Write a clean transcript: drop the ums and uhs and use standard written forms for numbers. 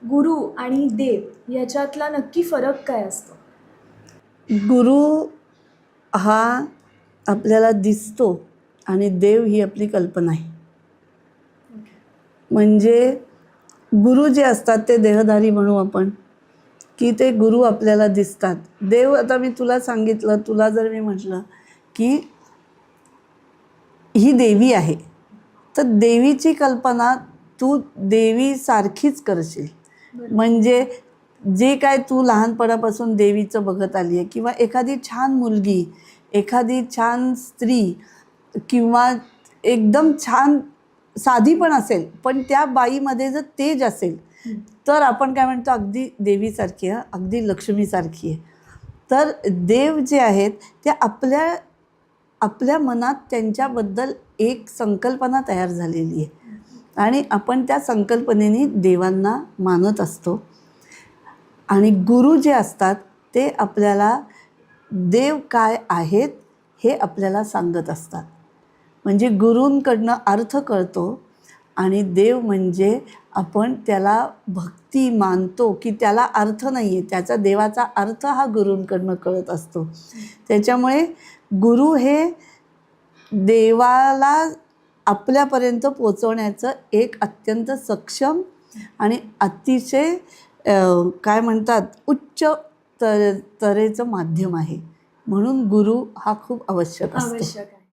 गुरु आणि देव याच्यातला नक्की फरक काय असतो? गुरु हा आपल्याला दिसतो आणि देव ही आपली कल्पना आहे. म्हणजे गुरु जे असतात ते देहधारी म्हणू आपण, की ते गुरु आपल्याला दिसतात. देव, आता मी तुला सांगितलं, तुला जर मी म्हटलं की ही देवी आहे, तर देवीची कल्पना तू देवीसारखीच करशील. म्हणजे जे काय तू लहानपणापासून देवीचं बघत आली आहे, किंवा एखादी छान मुलगी, एखादी छान स्त्री, किंवा एकदम छान साधी पण असेल, पण त्या बाईमध्ये जर तेज असेल, तर आपण काय म्हणतो, अगदी देवीसारखी आहे, अगदी लक्ष्मीसारखी आहे. तर देव जे आहेत ते आपल्या मनात त्यांच्याबद्दल एक संकल्पना तयार झालेली आहे आणि आपण त्या संकल्पनेने देवांना मानत असतो. आणि गुरु जे असतात ते आपल्याला देव काय आहेत हे आपल्याला सांगत असतात. म्हणजे गुरूंकडनं अर्थ कळतो आणि देव म्हणजे आपण त्याला भक्ती मानतो की त्याला अर्थ नाही आहे, त्याचा देवाचा अर्थ हा गुरूंकडनं कळत असतो. त्याच्यामुळे गुरु हे देवाला आपल्यापर्यंत पोचवण्याचं एक अत्यंत सक्षम आणि अतिशय काय म्हणतात, उच्च तरेचं माध्यम आहे. म्हणून गुरु हा खूप आवश्यक असतो.